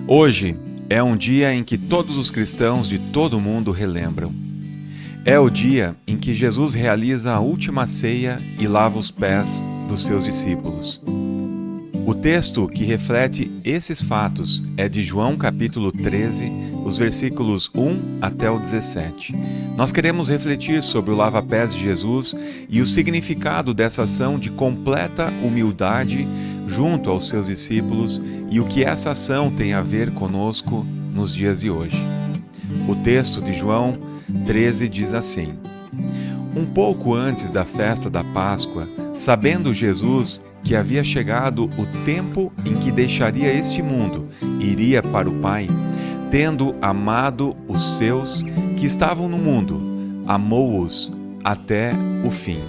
Hoje é um dia em que todos os cristãos de todo o mundo relembram. É o dia em que Jesus realiza a última ceia e lava os pés dos seus discípulos. O texto que reflete esses fatos é de João capítulo 13, os versículos 1 até o 17. Nós queremos refletir sobre o lava-pés de Jesus e o significado dessa ação de completa humildade junto aos seus discípulos e o que essa ação tem a ver conosco nos dias de hoje. O texto de João 13 diz assim: Um pouco antes da festa da Páscoa, sabendo Jesus que havia chegado o tempo em que deixaria este mundo e iria para o Pai, tendo amado os seus que estavam no mundo, amou-os até o fim.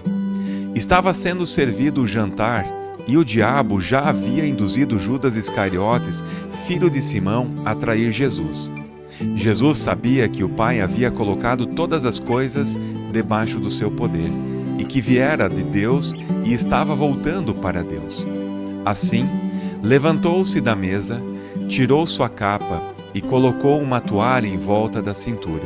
Estava sendo servido o jantar e o diabo já havia induzido Judas Iscariotes, filho de Simão, a trair Jesus. Jesus sabia que o Pai havia colocado todas as coisas debaixo do seu poder e que viera de Deus e estava voltando para Deus. Assim, levantou-se da mesa, tirou sua capa e colocou uma toalha em volta da cintura.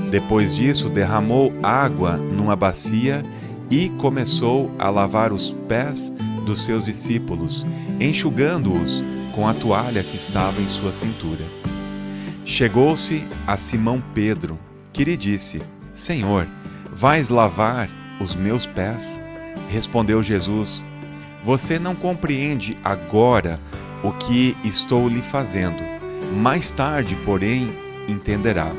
Depois disso, derramou água numa bacia e começou a lavar os pés dos seus discípulos, enxugando-os com a toalha que estava em sua cintura. Chegou-se a Simão Pedro, que lhe disse: Senhor, vais lavar os meus pés? Respondeu Jesus: Você não compreende agora o que estou lhe fazendo. Mais tarde, porém, entenderá.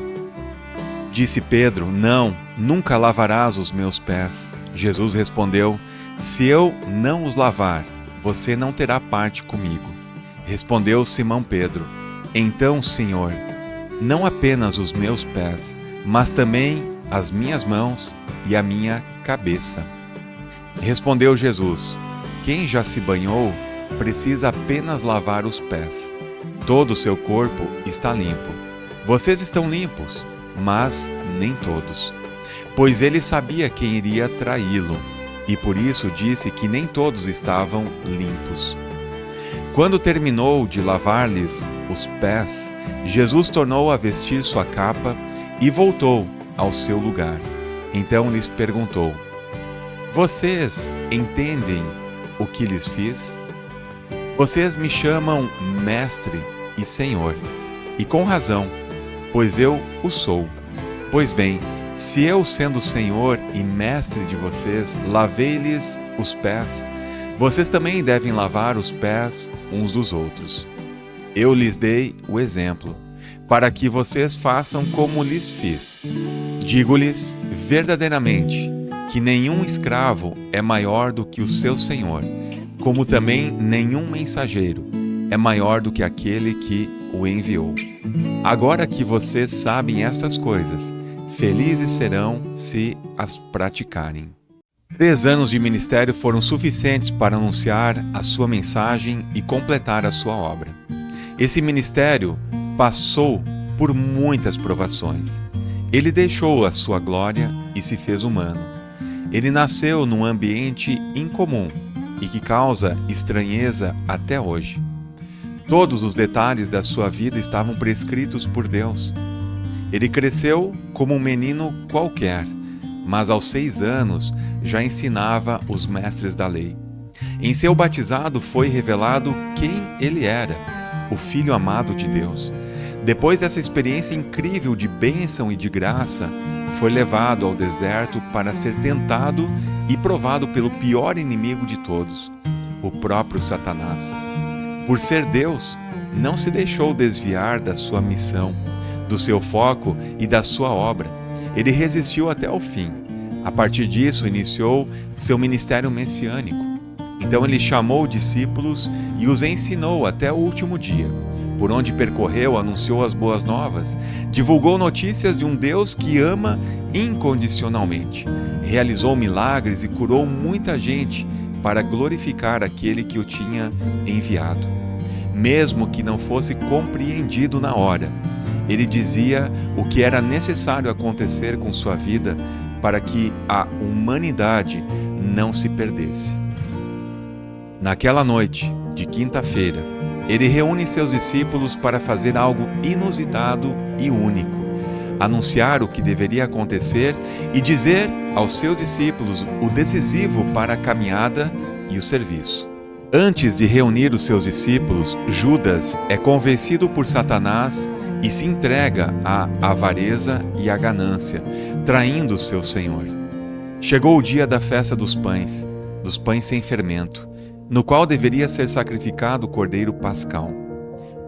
Disse Pedro: Não, nunca lavarás os meus pés. Jesus respondeu: Se eu não os lavar, você não terá parte comigo. Respondeu Simão Pedro: Então, Senhor, não apenas os meus pés, mas também as minhas mãos e a minha cabeça. Respondeu Jesus: Quem já se banhou precisa apenas lavar os pés. Todo o seu corpo está limpo. Vocês estão limpos, mas nem todos. Pois ele sabia quem iria traí-lo, e por isso disse que nem todos estavam limpos. Quando terminou de lavar-lhes os pés, Jesus tornou a vestir sua capa e voltou ao seu lugar. Então lhes perguntou: Vocês entendem o que lhes fiz? Vocês me chamam Mestre e Senhor, e com razão, pois eu o sou. Pois bem, se eu, sendo Senhor e Mestre de vocês, lavei-lhes os pés, vocês também devem lavar os pés uns dos outros. Eu lhes dei o exemplo, para que vocês façam como lhes fiz. Digo-lhes verdadeiramente que nenhum escravo é maior do que o seu senhor, como também nenhum mensageiro é maior do que aquele que o enviou. Agora que vocês sabem essas coisas, felizes serão se as praticarem. 3 anos de ministério foram suficientes para anunciar a sua mensagem e completar a sua obra. Esse ministério passou por muitas provações. Ele deixou a sua glória e se fez humano. Ele nasceu num ambiente incomum e que causa estranheza até hoje. Todos os detalhes da sua vida estavam prescritos por Deus. Ele cresceu como um menino qualquer, mas aos 6 anos já ensinava os mestres da lei. Em seu batizado foi revelado quem ele era, o Filho amado de Deus. Depois dessa experiência incrível de bênção e de graça, foi levado ao deserto para ser tentado e provado pelo pior inimigo de todos, o próprio Satanás. Por ser Deus, não se deixou desviar da sua missão, do seu foco e da sua obra. Ele resistiu até o fim. A partir disso, iniciou seu ministério messiânico. Então ele chamou discípulos e os ensinou até o último dia. Por onde percorreu, anunciou as boas novas, divulgou notícias de um Deus que ama incondicionalmente. Realizou milagres e curou muita gente para glorificar aquele que o tinha enviado. Mesmo que não fosse compreendido na hora, ele dizia o que era necessário acontecer com sua vida para que a humanidade não se perdesse. Naquela noite de quinta-feira, ele reúne seus discípulos para fazer algo inusitado e único: anunciar o que deveria acontecer e dizer aos seus discípulos o decisivo para a caminhada e o serviço. Antes de reunir os seus discípulos, Judas é convencido por Satanás e se entrega à avareza e à ganância, traindo seu Senhor. Chegou o dia da festa dos pães sem fermento, no qual deveria ser sacrificado o cordeiro pascal.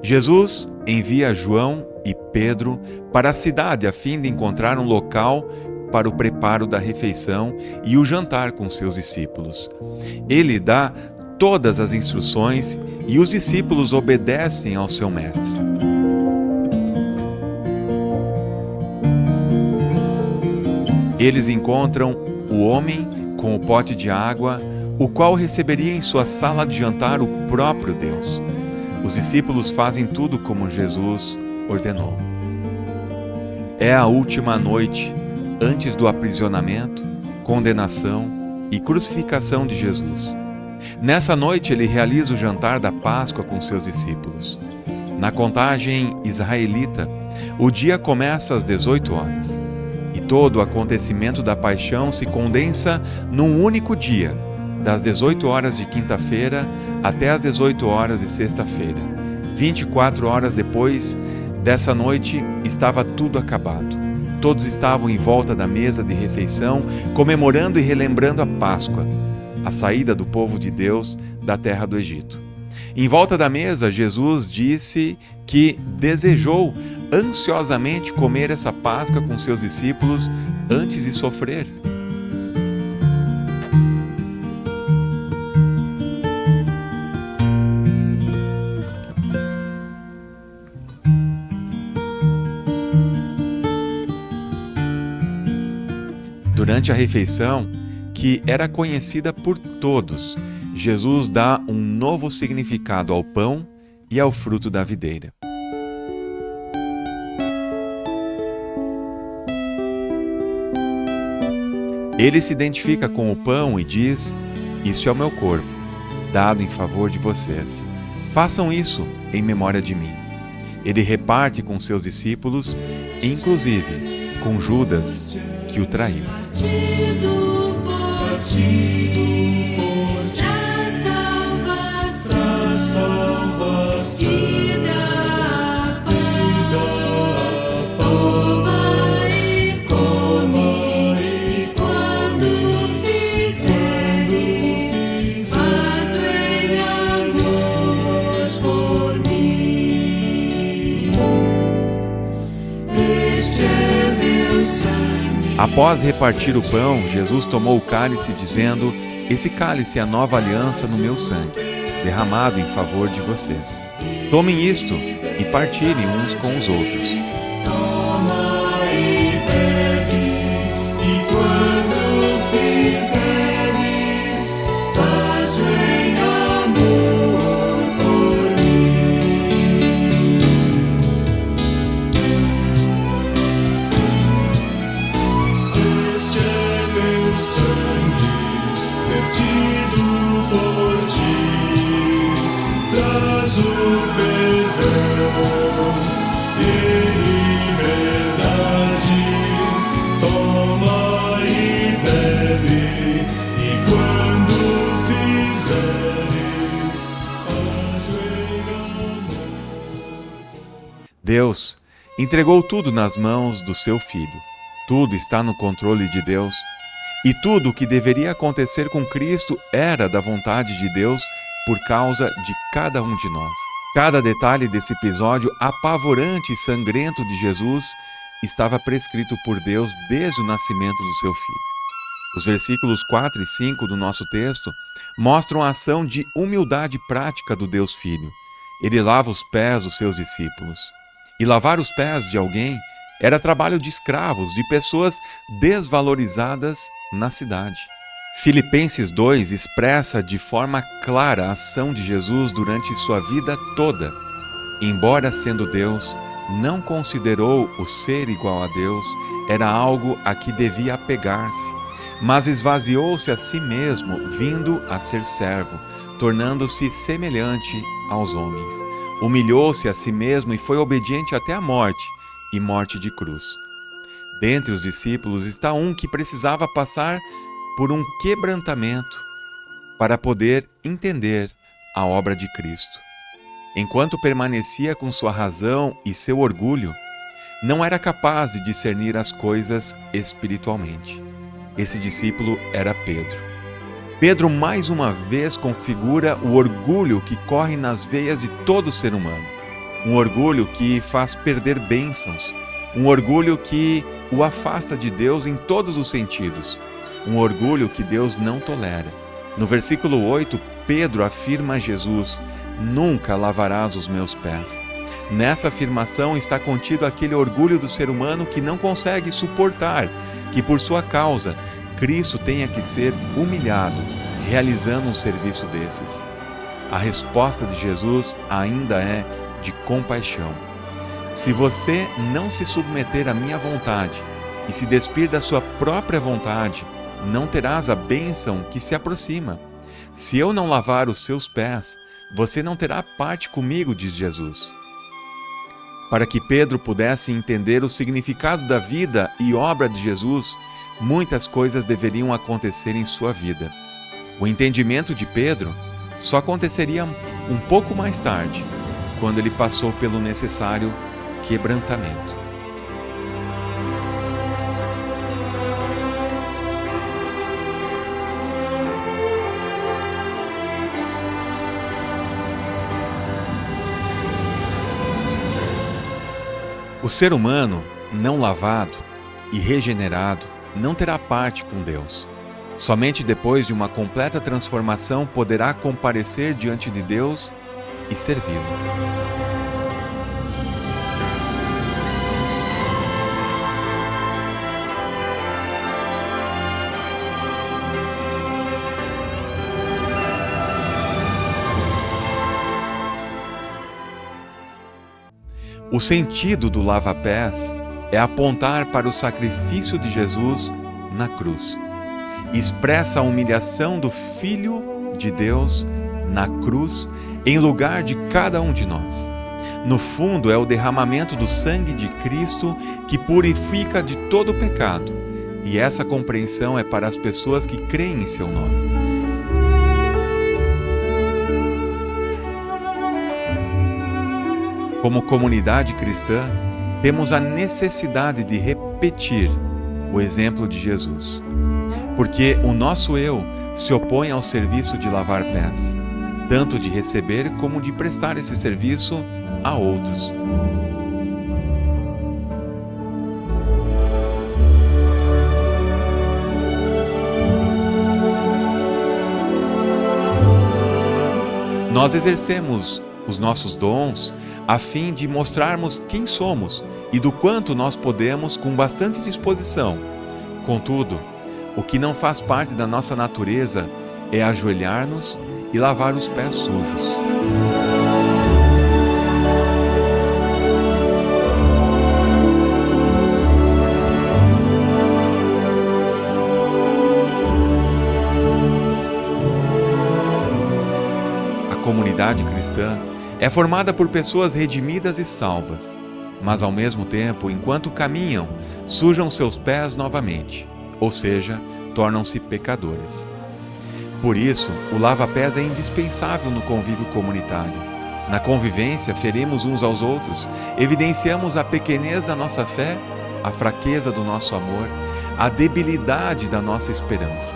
Jesus envia João e Pedro para a cidade a fim de encontrar um local para o preparo da refeição e o jantar com seus discípulos. Ele dá todas as instruções e os discípulos obedecem ao seu mestre. Eles encontram o homem com o pote de água, o qual receberia em sua sala de jantar o próprio Deus. Os discípulos fazem tudo como Jesus ordenou. É a última noite antes do aprisionamento, condenação e crucificação de Jesus. Nessa noite ele realiza o jantar da Páscoa com seus discípulos. Na contagem israelita, o dia começa às 18 horas. E todo o acontecimento da paixão se condensa num único dia, das 18 horas de quinta-feira até as 18 horas de sexta-feira. 24 horas depois dessa noite estava tudo acabado. Todos estavam em volta da mesa de refeição, comemorando e relembrando a Páscoa, a saída do povo de Deus da terra do Egito. Em volta da mesa, Jesus disse que desejou ansiosamente comer essa Páscoa com seus discípulos antes de sofrer. Durante a refeição, que era conhecida por todos, Jesus dá um novo significado ao pão e ao fruto da videira. Ele se identifica com o pão e diz: "Isso é o meu corpo, dado em favor de vocês. Façam isso em memória de mim." Ele reparte com seus discípulos, inclusive com Judas, que o traiu. Após repartir o pão, Jesus tomou o cálice, dizendo: "Esse cálice é a nova aliança no meu sangue, derramado em favor de vocês. Tomem isto e partilhem uns com os outros." Traz o perdão e liberdade. Toma e bebe, e quando fizeres, faz-o em amor. Deus entregou tudo nas mãos do seu Filho. Tudo está no controle de Deus. E tudo o que deveria acontecer com Cristo era da vontade de Deus por causa de cada um de nós. Cada detalhe desse episódio apavorante e sangrento de Jesus estava prescrito por Deus desde o nascimento do seu Filho. Os versículos 4 e 5 do nosso texto mostram a ação de humildade prática do Deus Filho. Ele lava os pés dos seus discípulos. E lavar os pés de alguém era trabalho de escravos, de pessoas desvalorizadas na cidade. Filipenses 2 expressa de forma clara a ação de Jesus durante sua vida toda. Embora sendo Deus, não considerou o ser igual a Deus era algo a que devia apegar-se, mas esvaziou-se a si mesmo, vindo a ser servo, tornando-se semelhante aos homens. Humilhou-se a si mesmo e foi obediente até a morte, e morte de cruz. Dentre os discípulos está um que precisava passar por um quebrantamento para poder entender a obra de Cristo. Enquanto permanecia com sua razão e seu orgulho, não era capaz de discernir as coisas espiritualmente. Esse discípulo era Pedro. Pedro mais uma vez configura o orgulho que corre nas veias de todo ser humano. Um orgulho que faz perder bênçãos. Um orgulho que o afasta de Deus em todos os sentidos. Um orgulho que Deus não tolera. No versículo 8, Pedro afirma a Jesus: "Nunca lavarás os meus pés." Nessa afirmação está contido aquele orgulho do ser humano que não consegue suportar que, por sua causa, Cristo tenha que ser humilhado, realizando um serviço desses. A resposta de Jesus ainda é de compaixão. Se você não se submeter à minha vontade e se despir da sua própria vontade, não terás a bênção que se aproxima. Se eu não lavar os seus pés, você não terá parte comigo, diz Jesus. Para que Pedro pudesse entender o significado da vida e obra de Jesus, muitas coisas deveriam acontecer em sua vida. O entendimento de Pedro só aconteceria um pouco mais tarde, quando ele passou pelo necessário quebrantamento. O ser humano não lavado e regenerado não terá parte com Deus. Somente depois de uma completa transformação poderá comparecer diante de Deus e servi-lo. O sentido do lava-pés é apontar para o sacrifício de Jesus na cruz. Expressa a humilhação do Filho de Deus na cruz em lugar de cada um de nós. No fundo, é o derramamento do sangue de Cristo que purifica de todo o pecado. E essa compreensão é para as pessoas que creem em seu nome. Como comunidade cristã, temos a necessidade de repetir o exemplo de Jesus, porque o nosso eu se opõe ao serviço de lavar pés, tanto de receber como de prestar esse serviço a outros. Nós exercemos os nossos dons a fim de mostrarmos quem somos e do quanto nós podemos com bastante disposição. Contudo, o que não faz parte da nossa natureza é ajoelhar-nos e lavar os pés sujos. A comunidade cristã é formada por pessoas redimidas e salvas, mas ao mesmo tempo, enquanto caminham, sujam seus pés novamente, ou seja, tornam-se pecadoras. Por isso, o lava-pés é indispensável no convívio comunitário. Na convivência, ferimos uns aos outros, evidenciamos a pequenez da nossa fé, a fraqueza do nosso amor, a debilidade da nossa esperança.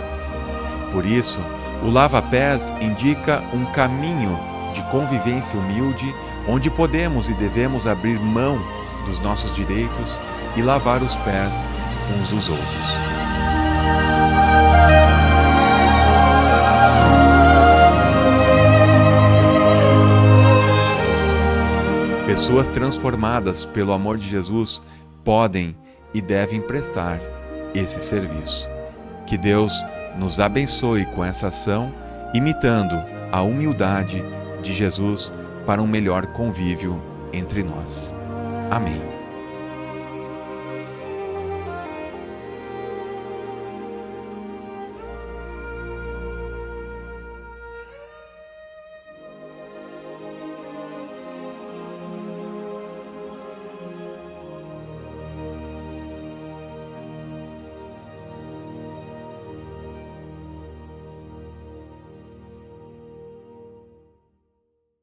Por isso, o lava-pés indica um caminho de convivência humilde, onde podemos e devemos abrir mão dos nossos direitos e lavar os pés uns dos outros. Pessoas transformadas pelo amor de Jesus podem e devem prestar esse serviço. Que Deus nos abençoe com essa ação, imitando a humildade de Jesus para um melhor convívio entre nós. Amém.